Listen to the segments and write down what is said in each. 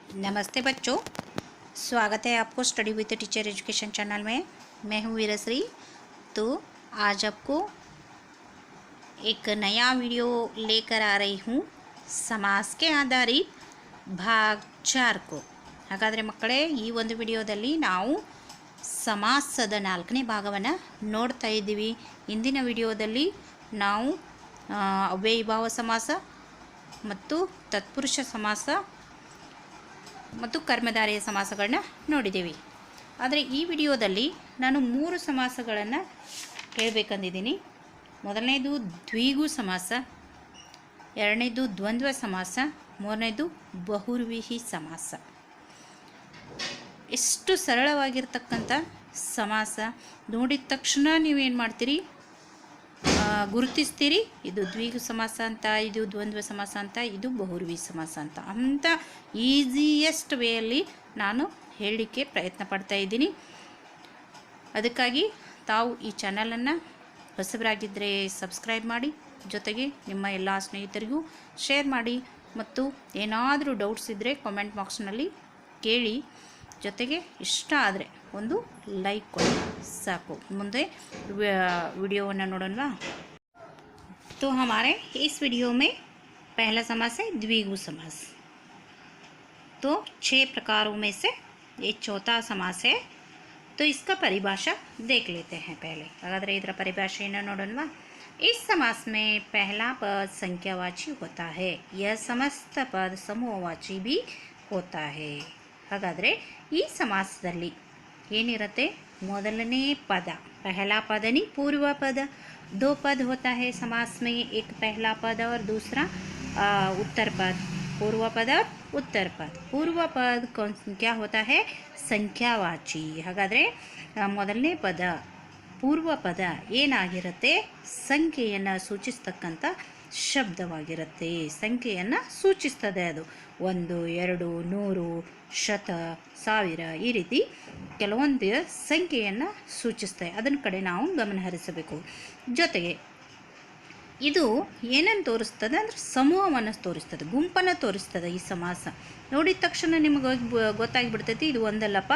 नमस्ते बच्चों, स्वागत है आपको study with teacher education channel में। मैं हूँ वीरश्री। तो आज आपको एक नया वीडियो लेकर आ रही हूँ समास के आधारित भाग 4 को। ಹಾಗಾದರೆ ಮಕ್ಕಳೇ, ಈ ಒಂದು ವಿಡಿಯೋದಲ್ಲಿ ನಾವು ಸಮಾಸದ 4ನೇ ಭಾಗವನ್ನು ನೋಡ್ತಾ ಇದ್ದೀವಿ। ಇಂದಿನ ವಿಡಿಯೋದಲ್ಲಿ ನಾವು ಅವ್ಯಯೀಭಾವ ಸಮಾಸ ಮತ್ತು ತತ್ಪುರುಷ ಸಮಾಸ ಮತ್ತು ಕರ್ಮಧಾರಯ ಸಮಾಸಗಳನ್ನ ನೋಡಿದ್ದೀವಿ। ಆದರೆ ಈ ವಿಡಿಯೋದಲ್ಲಿ ನಾನು 3 ಸಮಾಸಗಳನ್ನು ಹೇಳಬೇಕಂದಿದ್ದೀನಿ। ಮೊದಲನೇದು ದ್ವಿಗು ಸಮಾಸ, ಎರಡನೇದು ದ್ವಂದ್ವ ಸಮಾಸ, ಮೂರನೇದು ಬಹುರ್ವಿಹಿ ಸಮಾಸ। ಎಷ್ಟು ಸರಳವಾಗಿರ್ತಕ್ಕಂಥ ಸಮಾಸ, ನೋಡಿದ ತಕ್ಷಣ ನೀವೇನು ಮಾಡ್ತೀರಿ, ಗುರುತಿಸ್ತೀರಿ ಇದು ದ್ವಿಗು ಸಮಾಸ ಅಂತ, ಇದು ದ್ವಂದ್ವ ಸಮಾಸ ಅಂತ, ಇದು ಬಹುರ್ವಿ ಸಮಾಸ ಅಂತ ಈಸಿಯೆಸ್ಟ್ ವೇಯಲ್ಲಿ ನಾನು ಹೇಳಲಿಕ್ಕೆ ಪ್ರಯತ್ನ ಪಡ್ತಾ ಇದ್ದೀನಿ। ಅದಕ್ಕಾಗಿ ತಾವು ಈ ಚಾನಲನ್ನು ಹೊಸಬರಾಗಿದ್ದರೆ ಸಬ್ಸ್ಕ್ರೈಬ್ ಮಾಡಿ, ಜೊತೆಗೆ ನಿಮ್ಮ ಎಲ್ಲ ಸ್ನೇಹಿತರಿಗೂ ಶೇರ್ ಮಾಡಿ, ಮತ್ತು ಏನಾದರೂ ಡೌಟ್ಸ್ ಇದ್ದರೆ ಕಾಮೆಂಟ್ ಬಾಕ್ಸ್ನಲ್ಲಿ ಕೇಳಿ, ಜೊತೆಗೆ ಇಷ್ಟ ಆದರೆ ಒಂದು ಲೈಕ್ ಕೊಡಿ ಸಾಕು। ಮುಂದೆ ವಿಡಿಯೋವನ್ನು ನೋಡೋಣವಾ। तो हमारे इस वीडियो में पहला समास है द्विगु समास। तो 6 प्रकारों में से ये चौथा समास है। तो इसका परिभाषा देख लेते हैं पहले। अगर इधर परिभाषा इन नोडोणवा। इस समास में पहला पद संख्यावाची होता है, यह समस्त पद समूहवाची भी होता है। ಹಾಗಾದರೆ ಈ ಸಮಾಸದಲ್ಲಿ ಏನಿರುತ್ತೆ, ಮೊದಲನೇ ಪದ पहला पद नहीं पूर्व पद, 2 पद होता है समास में, एक पहला पद और दूसरा उत्तर पद। पूर्व पद और उत्तर पद। पूर्व पद कौन क्या होता है, ಸಂಖ್ಯಾವಾಚಿ। ಹಾಗಾದರೆ ಮೊದಲನೇ ಪದ ಪೂರ್ವ ಪದ ಏನಾಗಿರುತ್ತೆ, ಸಂಖ್ಯೆಯನ್ನು ಸೂಚಿಸ್ತಕ್ಕಂಥ ಶಬ್ದವಾಗಿರುತ್ತೆ, ಸಂಖ್ಯೆಯನ್ನು ಸೂಚಿಸ್ತದೆ। ಅದು 1, 2, 100, ಶತ, 1000 ಈ ರೀತಿ ಕೆಲವೊಂದು ಸಂಖ್ಯೆಯನ್ನು ಸೂಚಿಸ್ತದೆ। ಅದನ್ನ ಕಡೆ ನಾವು ಗಮನ ಹರಿಸಬೇಕು। ಜೊತೆಗೆ ಇದು ಏನನ್ನು ತೋರಿಸ್ತದೆ ಅಂದರೆ ಸಮೂಹವನ್ನು ತೋರಿಸ್ತದೆ, ಗುಂಪನ್ನು ತೋರಿಸ್ತದೆ। ಈ ಸಮಾಸ ನೋಡಿದ ತಕ್ಷಣ ನಿಮಗೆ ಗೊತ್ತಾಗಿಬಿಡ್ತೈತಿ ಇದು ಒಂದಲ್ಲಪ್ಪ,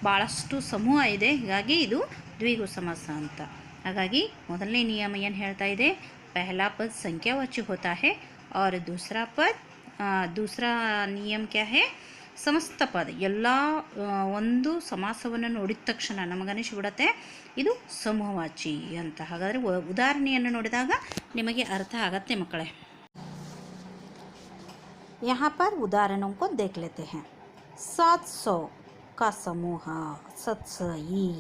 ಭಾಳಷ್ಟು ಸಮೂಹ ಇದೆ, ಹೀಗಾಗಿ ಇದು ದ್ವಿಗು ಸಮಾಸ ಅಂತ। ಹಾಗಾಗಿ ಮೊದಲನೇ ನಿಯಮ ಏನು ಹೇಳ್ತಾ ಇದೆ, पहला पद संख्यावाची होता है और दूसरा नियम क्या है, ಸಮಸ್ತ ಪದ। ಎಲ್ಲ ಒಂದು ಸಮಾಸವನ್ನು ನೋಡಿದ ತಕ್ಷಣ ನಮಗನಿಸಿಬಿಡುತ್ತೆ ಇದು ಸಮೂಹವಾಚಿ ಅಂತ। ಹಾಗಾದರೆ ಉದಾಹರಣೆಯನ್ನು ನೋಡಿದಾಗ ನಿಮಗೆ ಅರ್ಥ ಆಗತ್ತೆ ಮಕ್ಕಳೇ। यहाँ पर उदाहरणों को देख लेते हैं। 700 का समूह सत्सई,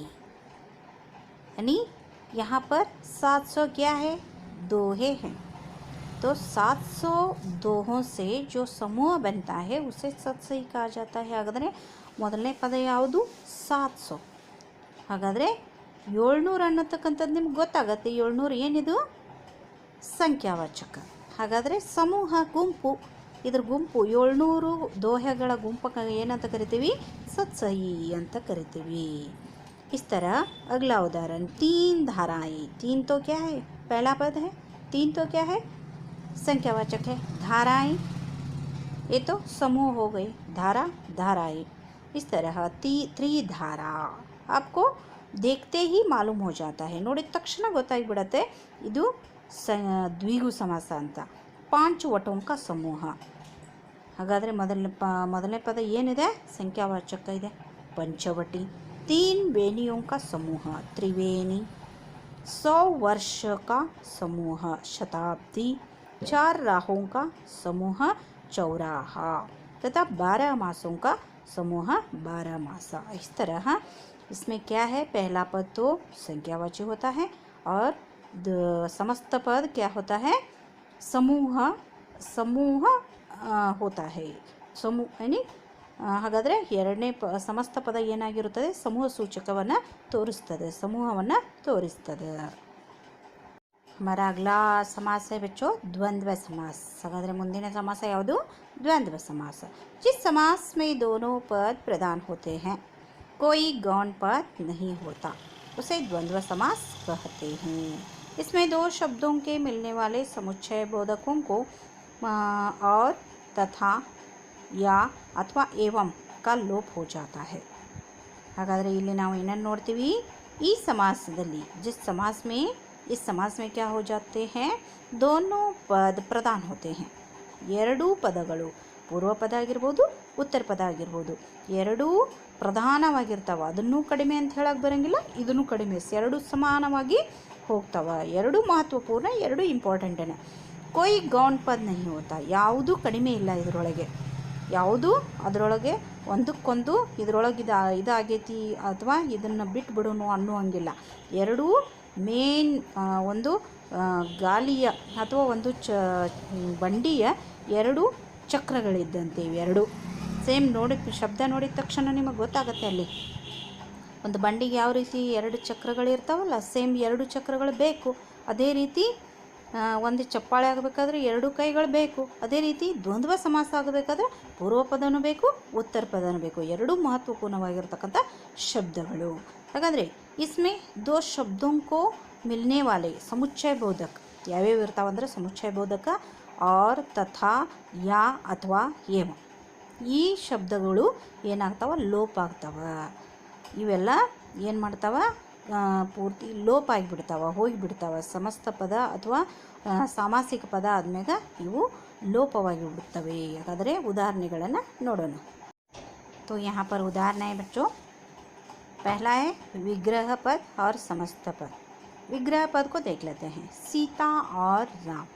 यानी यहाँ पर 700 क्या है, दोहे हैं। तो 700 दोहों से जो समूह बनता है उसे सत्सई कहा जाता है। ಹಾಗಾದರೆ ಮೊದಲನೇ ಪದ ಯಾವುದು, 700। ಹಾಗಾದರೆ 700 ಅನ್ನತಕ್ಕಂಥದ್ದು ನಿಮ್ಗೆ ಗೊತ್ತಾಗತ್ತೆ, 700 ಏನಿದು ಸಂಖ್ಯಾವಾಚಕ। ಹಾಗಾದರೆ ಸಮೂಹ, ಗುಂಪು, ಇದ್ರ ಗುಂಪು 700 ದೋಹೆಗಳ ಗುಂಪು ಏನಂತ ಕರಿತೀವಿ, ಸತ್ಸಯಿ ಅಂತ ಕರಿತೀವಿ। इस तरह अगला उदाहरण, 3 धाराएं। 3 तो क्या है, पहला पद है, 3 तो क्या है, संख्यावाचक है। धाराएं ये तो समूह हो गए, धारा, धाराएं। इस तरह त्रिधारा आपको देखते ही मालूम हो जाता है, ನೋಡಿದ ತಕ್ಷಣ ಗೊತ್ತಾಗಿಬಿಡುತ್ತೆ ಇದು ದ್ವಿಗು ಸಮಾಸ ಅಂತ। 5 वटों का समूह। ಹಾಗಾದರೆ ಮೊದಲನೇ ಪದ ಏನಿದೆ, ಸಂಖ್ಯಾವಾಚಕ ಇದೆ, पंचवटी। 3 बेनियों का समूह, त्रिवेणी। 100 वर्ष का समूह, शताब्दी। 4 राहों का समूह, चौराहा, तथा 12 मासों का समूह, 12 मासा। इस तरह इसमें क्या है, पहला पद तो संख्यावाची होता है और समस्त पद क्या होता है, समूह होता है, समूह यानी। ಹಾಗಾದರೆ ಎರಡನೇ ಸಮಸ್ತ ಪದ ಏನಾಗಿರುತ್ತದೆ, ಸಮೂಹ ಸೂಚಕವನ್ನು ತೋರಿಸ್ತದೆ, ಸಮೂಹವನ್ನು ತೋರಿಸ್ತದೆ। हमारा अगला समास है बच्चों द्वंद्व समास। ಹಾಗಾದರೆ ಮುಂದಿನ ಸಮಾಸ ಯಾವುದು, द्वंद्व समास। जिस समास में दोनों पद प्रधान होते हैं, कोई गौण पद नहीं होता, उसे द्वंद्व समास कहते हैं। इसमें 2 शब्दों के मिलने वाले समुच्चय बोधकों को और तथा या ಅಥವಾ एवं का लोप हो जाता है। ಹಾಗಾದರೆ ಇಲ್ಲಿ ನಾವು ಏನನ್ನು ನೋಡ್ತೀವಿ, ಈ ಸಮಾಸದಲ್ಲಿ जिस समास में इस समास में क्या हो जाते हैं, दोनों पद प्रधान होते हैं। ಎರಡೂ ಪದಗಳು ಪೂರ್ವ ಪದ ಆಗಿರ್ಬೋದು ಉತ್ತರ ಪದ ಆಗಿರ್ಬೋದು ಎರಡೂ ಪ್ರಧಾನವಾಗಿರ್ತಾವೆ, ಅದನ್ನೂ ಕಡಿಮೆ ಅಂತ ಹೇಳಕ್ಕೆ ಬರೋಂಗಿಲ್ಲ, ಇದನ್ನು ಕಡಿಮೆ, ಎರಡೂ ಸಮಾನವಾಗಿ ಹೋಗ್ತಾವೆ, ಎರಡೂ ಮಹತ್ವಪೂರ್ಣ, ಎರಡೂ ಇಂಪಾರ್ಟೆಂಟೇ। ಕೊಯ್ ಗೌನ್ ಪದ ನಹಿ ಹೋತಾ, ಯಾವುದೂ ಕಡಿಮೆ ಇಲ್ಲ ಇದರೊಳಗೆ, ಯಾವುದು ಅದರೊಳಗೆ ಒಂದಕ್ಕೊಂದು ಇದರೊಳಗೆ ಇದಾಗೈತಿ ಅಥವಾ ಇದನ್ನು ಬಿಟ್ಟು ಬಿಡೋನು ಅನ್ನುವಂಗಿಲ್ಲ, ಎರಡೂ ಮೇನ್ ಒಂದು ಗಾಲಿಯ ಅಥವಾ ಒಂದು ಬಂಡಿಯ ಎರಡು ಚಕ್ರಗಳಿದ್ದಂತೆ ಇವೆರಡು ಸೇಮ್ ನೋಡಿ, ಶಬ್ದ ನೋಡಿದ ತಕ್ಷಣ ನಿಮಗೆ ಗೊತ್ತಾಗುತ್ತೆ, ಅಲ್ಲಿ ಒಂದು ಬಂಡಿಗೆ ಯಾವ ರೀತಿ ಎರಡು ಚಕ್ರಗಳಿರ್ತಾವಲ್ಲ, ಸೇಮ್ ಎರಡು ಚಕ್ರಗಳು ಬೇಕು, ಅದೇ ರೀತಿ ಒಂದು ಚಪ್ಪಾಳೆ ಆಗಬೇಕಾದ್ರೆ ಎರಡು ಕೈಗಳು ಬೇಕು, ಅದೇ ರೀತಿ ದ್ವಂದ್ವ ಸಮಾಸ ಆಗಬೇಕಾದ್ರೆ ಪೂರ್ವ ಪದನೂ ಬೇಕು ಉತ್ತರ ಪದನೂ ಬೇಕು, ಎರಡೂ ಮಹತ್ವಪೂರ್ಣವಾಗಿರ್ತಕ್ಕಂಥ ಶಬ್ದಗಳು। ಹಾಗಾದರೆ ಇಸ್ಮೆ ದೋ ಶಬ್ದೋಂಕೋ ಮಿಲ್ನೆ ವಾಲೆ ಸಮುಚ್ಚಯ ಬೋಧಕ ಯಾವ್ಯಾವ ಇರ್ತಾವಂದ್ರೆ ಸಮುಚ್ಚಯ ಬೋಧಕ ಆರ್ ತಥಾ ಯಾ ಅಥವಾ ಏವ, ಈ ಶಬ್ದಗಳು ಏನಾಗ್ತಾವ ಲೋಪ ಆಗ್ತಾವ, ಇವೆಲ್ಲ ಏನು ಮಾಡ್ತಾವ ಪೂರ್ತಿ ಲೋಪ ಆಗಿಬಿಡ್ತಾವ, ಹೋಗಿಬಿಡ್ತಾವ, ಸಮಸ್ತ ಪದ ಅಥವಾ ಸಾಮಾಸಿಕ ಪದ ಆದ್ಮೇಲೆ ಇವು ಲೋಪವಾಗಿ ಬಿಡ್ತವೆ। ಹಾಗಾದರೆ ಉದಾಹರಣೆಗಳನ್ನು ನೋಡೋಣ। तो यहाँ पर उदाहरण है बच्चों, पहला है विग्रह पद और समस्त पद। विग्रह पद को देख लेते हैं, सीता और राम।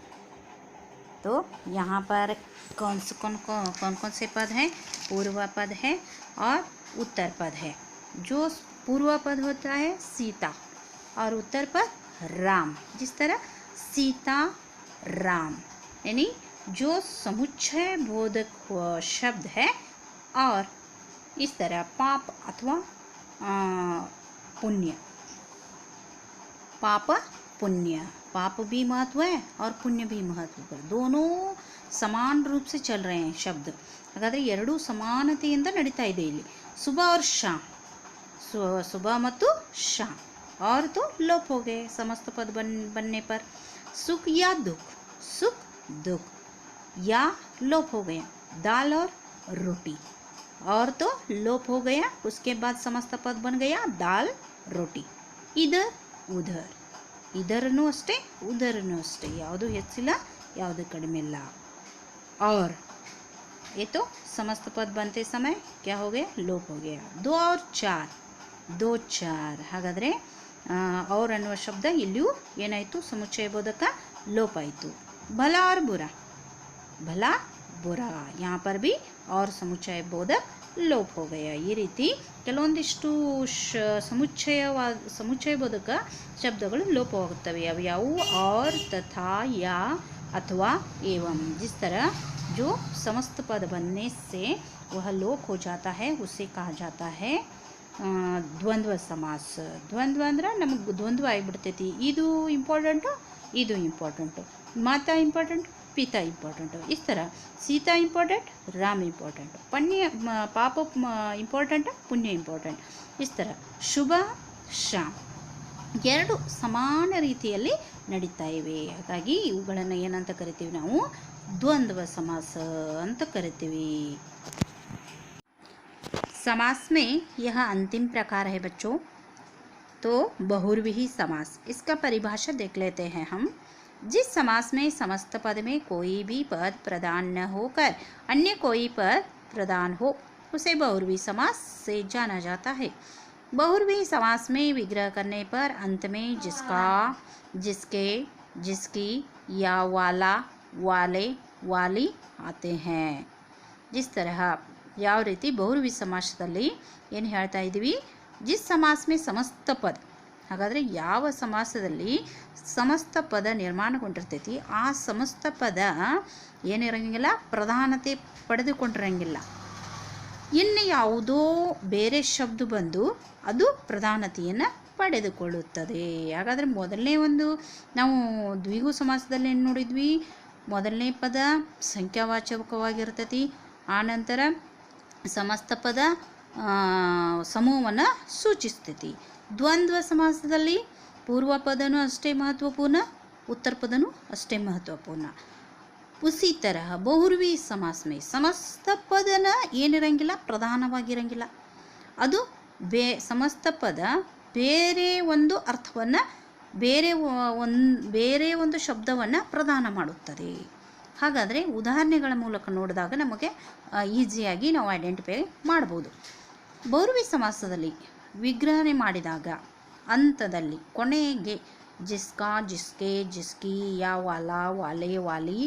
तो यहाँ पर कौन कौन से पद हैं, पूर्व पद है और उत्तर पद है। जो पूर्व पद होता है सीता और उत्तर पद राम, जिस तरह सीता राम यानी जो समुच्चय बोधक शब्द है, और इस तरह पाप अथवा पुण्य, पाप पुण्य, पाप भी महत्व है और पुण्य भी महत्व है, दोनों समान रूप से चल रहे हैं शब्द। ಹಾಗಾದರೆ ಎರಡೂ ಸಮಾನತೆಯಿಂದ ನಡೀತಾ ಇದೆ ಇಲ್ಲಿ, सुबह और शाम, सुबह ಮತ್ತು शाम, और तो लोप हो गए समस्त पद बनने पर। सुख या दुख, सुख दुख, या लोप हो गया, दाल और रोटी, और तो लोप हो गया, उसके बाद समस्त पद बन गया दाल रोटी। इधर उधर, ಇದರನೂ ಅಷ್ಟೇ ಉದರನೂ ಅಷ್ಟೇ, ಯಾವುದು ಹೆಚ್ಚಿಲ್ಲ ಯಾವುದು ಕಡಿಮೆ ಇಲ್ಲ। और ये तो समस्त पद बनते समय क्या हो गया, लोप हो गया। दो और चार, दो चार, ಹಾಗಾದರೆ और ಅನ್ನುವ ಶಬ್ದ ಇಲ್ಲಿಯೂ ಏನಾಯಿತು, ಸಮುಚ್ಚಯ ಬೋಧಕ ಲೋಪ ಆಯಿತು। ಭಲ और बुरा, भला बुरा, यहाँ पर भी और ಸಮುಚ್ಚಯ ಬೋಧಕ ಲೋಪ हो गया। ಈ ರೀತಿ ಕೆಲವೊಂದಿಷ್ಟು ಸಮುಚ್ಚಯ ಬೋಧಕ ಶಬ್ದಗಳು ಲೋಪವಾಗುತ್ತವೆ, ಅವು ಯಾವುವು, और तथा या अथवा एवं, जिस तरह जो समस्त पद बनने से वह लोप हो जाता है उसे कहा जाता है ದ್ವಂದ್ವ ಸಮಾಸ। ದ್ವಂದ್ವ ಅಂದ್ರೆ ನಮಗೆ ದ್ವಂದ್ವ ಆಗಿಬಿಡ್ತೈತಿ, ಇದು ಇಂಪಾರ್ಟೆಂಟು ಇದು ಇಂಪಾರ್ಟೆಂಟು, ಮಾತಾ ಇಂಪಾರ್ಟೆಂಟ್ पिता इम्पोर्टेंट, इस तरह सीता इम्पोर्टेंट राम इम्पोर्टेंट, पाप इम्पोर्टेंट पुण्य इम्पोर्टेंट, इस तरह ಶುಭ ಶಾಮ್ ಎರಡು ಸಮಾನ ರೀತಿಯಲ್ಲಿ ನಡೀತಾ ಇವೆ। ಹಾಗಾಗಿ ಇವುಗಳನ್ನು ಏನಂತ ಕರಿತೀವಿ ನಾವು, ದ್ವಂದ್ವ ಸಮಾಸ ಅಂತ ಕರಿತೀವಿ। समास में यह अंतिम प्रकार है बच्चों, तो बहुव्रीहि समास। इसका परिभाषा देख लेते हैं हम। जिस समास में समस्त पद में कोई भी पद प्रधान न होकर अन्य कोई पद प्रधान हो उसे बहुव्रीहि समास से जाना जाता है। बहुव्रीहि समास में विग्रह करने पर अंत में जिसका, जिसके, जिसकी या वाला, वाले, वाली आते हैं। जिस तरह ಯಾವ ರೀತಿ ಬಹುವ್ರೀಹಿ ಸಮಾಸದಲ್ಲಿ ಏನು ಹೇಳ್ತಾ ಇದ್ದೀವಿ, ಜಿಸ್ ಸಮಾಸ್ ಮೇ ಸಮಸ್ತ ಪದ, ಹಾಗಾದರೆ ಯಾವ ಸಮಾಸದಲ್ಲಿ ಸಮಸ್ತ ಪದ ನಿರ್ಮಾಣಗೊಂಡಿರ್ತೈತಿ ಆ ಸಮಸ್ತ ಪದ ಏನಿರಂಗಿಲ್ಲ, ಪ್ರಧಾನತೆ ಪಡೆದುಕೊಂಡಿರಂಗಿಲ್ಲ, ಇನ್ನು ಯಾವುದೋ ಬೇರೆ ಶಬ್ದ ಬಂದು ಅದು ಪ್ರಧಾನತೆಯನ್ನು ಪಡೆದುಕೊಳ್ಳುತ್ತದೆ। ಹಾಗಾದರೆ ಮೊದಲನೇ ಒಂದು ನಾವು ದ್ವಿಗು ಸಮಾಸದಲ್ಲಿ ಏನು ನೋಡಿದ್ವಿ, ಮೊದಲನೇ ಪದ ಸಂಖ್ಯಾವಾಚಕವಾಗಿರ್ತೈತಿ, ಆನಂತರ ಸಮಸ್ತ ಪದ ಸಮೂಹವನ್ನು ಸೂಚಿಸ್ತೈತಿ। ದ್ವಂದ್ವ ಸಮಾಸದಲ್ಲಿ ಪೂರ್ವ ಪದನೂ ಅಷ್ಟೇ ಮಹತ್ವಪೂರ್ಣ, ಉತ್ತರ ಪದನೂ ಅಷ್ಟೇ ಮಹತ್ವಪೂರ್ಣ। ಉಸಿ ತರಹ ಬಹುರ್ವಿ ಸಮಾಸ ಮೇ ಸಮಸ್ತ ಪದನ ಏನಿರಂಗಿಲ್ಲ, ಪ್ರಧಾನವಾಗಿರಂಗಿಲ್ಲ. ಅದು ಸಮಸ್ತ ಪದ ಬೇರೆ ಒಂದು ಅರ್ಥವನ್ನು, ಬೇರೆ ಒಂದು ಶಬ್ದವನ್ನು ಪ್ರದಾನ ಮಾಡುತ್ತದೆ. ಹಾಗಾದರೆ ಉದಾಹರಣೆಗಳ ಮೂಲಕ ನೋಡಿದಾಗ ನಮಗೆ ಈಸಿಯಾಗಿ ನಾವು ಐಡೆಂಟಿಫೈ ಮಾಡ್ಬೋದು. ಬಹುರ್ವಿ ಸಮಾಸದಲ್ಲಿ ವಿಗ್ರಹಣೆ ಮಾಡಿದಾಗ ಅಂತದಲ್ಲಿ ಕೊನೆಗೆ ಜಿಸ್ಕಾ, ಜಿಸ್ಕೆ, ಜಿಸ್ಕಿ, ಯಾ, ವಾಲಾ, ವಾಲೆ, ವಾಲಿ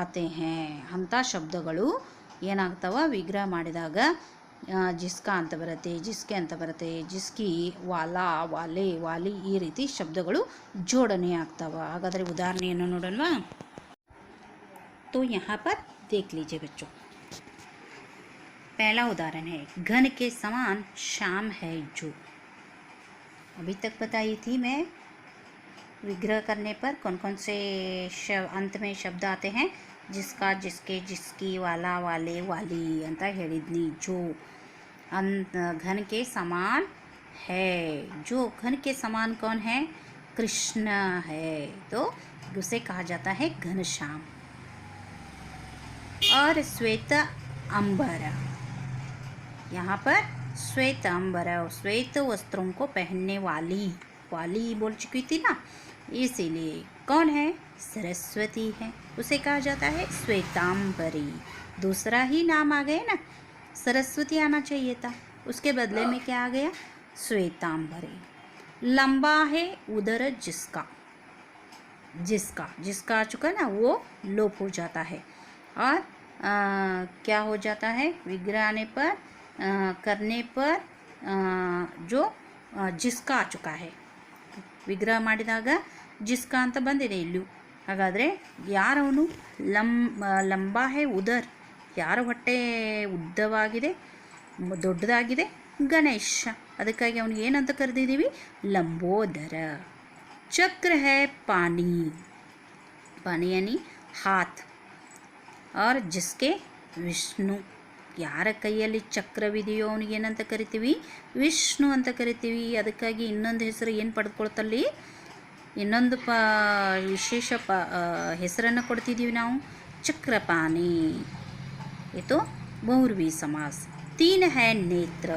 ಆತೆ ಹೇ ಅಂಥ ಶಬ್ದಗಳು ಏನಾಗ್ತವ, ವಿಗ್ರಹ ಮಾಡಿದಾಗ ಜಿಸ್ಕಾ ಅಂತ ಬರುತ್ತೆ, ಜಿಸ್ಕೆ ಅಂತ ಬರುತ್ತೆ, ಜಿಸ್ಕಿ, ವಾಲಾ, ವಾಲೆ, ವಾಲಿ ಈ ರೀತಿ ಶಬ್ದಗಳು ಜೋಡಣೆ ಆಗ್ತವ. ಹಾಗಾದರೆ ಉದಾಹರಣೆಯನ್ನು ನೋಡೋಣವಾ? तो यहाँ पर देख लीजिए बच्चों, पहला उदाहरण है घन के समान श्याम है जो। अभी तक बताई थी मैं विग्रह करने पर कौन कौन से अंत में शब्द आते हैं, जिसका, जिसके, जिसकी, वाला, वाले, वाली ಅಂತ ಹೇಳಿದ್ನಿ. जो घन के समान है, जो घन के समान कौन है, कृष्ण है, तो उसे कहा जाता है घनश्याम. और श्वेत अंबर, यहाँ पर श्वेत अंबर, श्वेत वस्त्रों को पहनने वाली, वाली बोल चुकी थी ना, इसीलिए कौन है, सरस्वती है, उसे कहा जाता है श्वेतांबरी. दूसरा ही नाम आ गया ना, सरस्वती आना चाहिए था, उसके बदले में क्या आ गया, श्वेतांबरी. लंबा है उदर जिसका, जिसका, जिसका आ चुका ना वो लोप हो जाता है. और क्या हो जाता है, विग्रह आने पर करने पर जो जिसका आ चुका है, ವಿಗ್ರಹ ಮಾಡಿದಾಗ ಜಿಸ್ಕಾ ಅಂತ ಬಂದಿದೆ ಇಲ್ಲೂ. ಹಾಗಾದರೆ ಯಾರವನು, ಲಂಬಾ ಹೇ ಉದರ್, ಯಾರ ಹೊಟ್ಟೆ ಉದ್ದವಾಗಿದೆ, ದೊಡ್ಡದಾಗಿದೆ, ಗಣೇಶ, ಅದಕ್ಕಾಗಿ ಅವನಿಗೆ ಏನಂತ ಕರೆದಿದ್ದೀವಿ, ಲಂಬೋದರ. ಚಕ್ರ ಹೇ ಪಾನಿ, ಪಾನಿ ಯಾನಿ ಹಾತ್, और जिसके ವಿಷ್ಣು, ಯಾರ ಕೈಯಲ್ಲಿ ಚಕ್ರವಿದೆಯೋ ಅವನಿಗೆ ಏನಂತ ಕರಿತೀವಿ, ವಿಷ್ಣು ಅಂತ ಕರಿತೀವಿ. ಅದಕ್ಕಾಗಿ ಇನ್ನೊಂದು ಹೆಸರು ಏನು ಪಡೆದುಕೊಳ್ತಲ್ಲಿ, ಇನ್ನೊಂದು ವಿಶೇಷ ಹೆಸರನ್ನು ಕೊಡ್ತಿದ್ದೀವಿ ನಾವು, ಚಕ್ರಪಾಣಿ. ಇದು ಬಹುರ್ವಿ ಸಮಾಸ. तीन है नेत्र,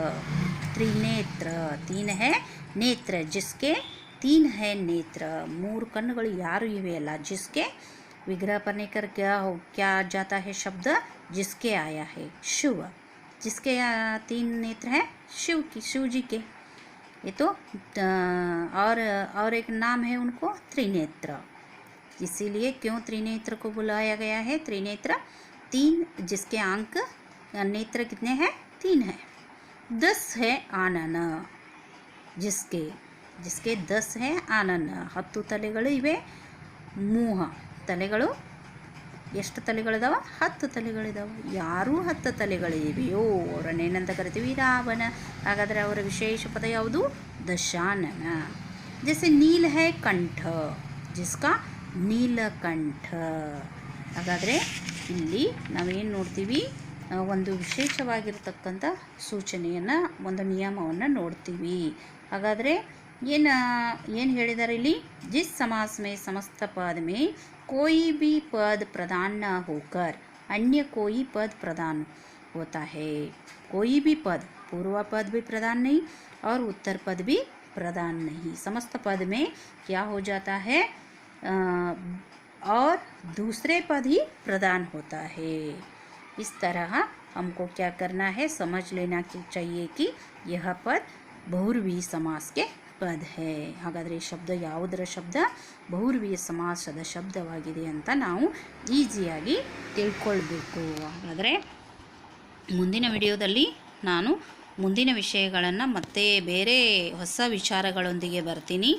त्रिनेत्र, तीन है नेत्र, जिसके तीन है नेत्र, ಮೂರು ಕಣ್ಣುಗಳು ಯಾರು ಇವೆ ಅಲ್ಲ, जिसके विग्रह करने कर क्या जाता है शब्द, जिसके आया है, शिव, जिसके तीन नेत्र हैं, शिव जी के. ये तो और एक नाम है उनको त्रिनेत्र. इसीलिए क्यों त्रिनेत्र को बुलाया गया है, त्रिनेत्र, तीन, जिसके अंक नेत्र कितने हैं, 3 है. 10 है आनन, जिसके, जिसके 10 है आनन, 10 ತಲೆಗಳು ಇವೆ. ಮೂಹ, ತಲೆಗಳು ಎಷ್ಟು ತಲೆಗಳಿದಾವೆ, 10 ತಲೆಗಳಿದಾವೆ. ಯಾರು 10 ತಲೆಗಳಿವೆಯೋ ಅವರನ್ನೇನಂತ ಕರಿತೀವಿ, ರಾವಣ. ಹಾಗಾದರೆ ಅವರ ವಿಶೇಷ ಪದ ಯಾವುದು, ದಶಾನನ. ಜೈಸೆ ನೀಲ ಹೈ ಕಂಠ, ಜಿಸ್ಕಾ ನೀಲಕಂಠ. ಹಾಗಾದರೆ ಇಲ್ಲಿ ನಾವೇನು ನೋಡ್ತೀವಿ, ಒಂದು ವಿಶೇಷವಾಗಿರ್ತಕ್ಕಂಥ ಸೂಚನೆಯನ್ನು, ಒಂದು ನಿಯಮವನ್ನು ನೋಡ್ತೀವಿ. ಹಾಗಾದರೆ ಏನು ಹೇಳಿದ್ದಾರೆ ಇಲ್ಲಿ, ಜಿಸ್ समास में समस्त पद में कोई भी पद प्रदान न होकर अन्य कोई पद प्रदान होता है. कोई भी पद, पूर्व पद भी प्रदान नहीं और उत्तर पद भी प्रदान नहीं, समस्त पद में क्या हो जाता है, और दूसरे पद ही प्रदान होता है. इस तरह हमको क्या करना है, समझ लेना चाहिए कि यह पद ಬಹುರ್ವಿ समास के ಪದ ಹೇ. ಹಾಗಾದರೆ ಈ ಶಬ್ದ ಯಾವುದರ ಶಬ್ದ, ಬಹುರ್ವಿಯ ಸಮಾಸದ ಶಬ್ದವಾಗಿದೆ ಅಂತ ನಾವು ಈಸಿಯಾಗಿ ತಿಳ್ಕೊಳ್ಬೇಕು. ಹಾಗಾದರೆ ಮುಂದಿನ ವಿಡಿಯೋದಲ್ಲಿ ನಾನು ಮುಂದಿನ ವಿಷಯಗಳನ್ನು ಮತ್ತೆ ಬೇರೆ ಹೊಸ ವಿಚಾರಗಳೊಂದಿಗೆ ಬರ್ತೀನಿ.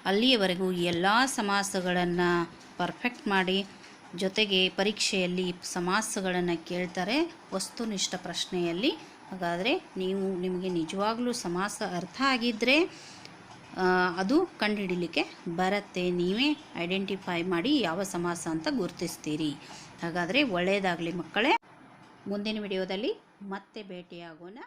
ಅಲ್ಲಿಯವರೆಗೂ ಎಲ್ಲ ಸಮಾಸಗಳನ್ನು ಪರ್ಫೆಕ್ಟ್ ಮಾಡಿ, ಜೊತೆಗೆ ಪರೀಕ್ಷೆಯಲ್ಲಿ ಸಮಾಸಗಳನ್ನು ಕೇಳ್ತಾರೆ ವಸ್ತುನಿಷ್ಠ ಪ್ರಶ್ನೆಯಲ್ಲಿ. ಹಾಗಾದರೆ ನಿಮಗೆ ನಿಜವಾಗ್ಲೂ ಸಮಾಸ ಅರ್ಥ ಆಗಿದ್ದರೆ ಅದು ಕಂಡುಹಿಡಿಲಿಕ್ಕೆ ಬರುತ್ತೆ. ನೀವೇ ಐಡೆಂಟಿಫೈ ಮಾಡಿ ಯಾವ ಸಮಾಸ ಅಂತ ಗುರುತಿಸ್ತೀರಿ. ಹಾಗಾದರೆ ಒಳ್ಳೆಯದಾಗಲಿ ಮಕ್ಕಳೇ. ಮುಂದಿನ ವಿಡಿಯೋದಲ್ಲಿ ಮತ್ತೆ ಭೇಟಿಯಾಗೋಣ.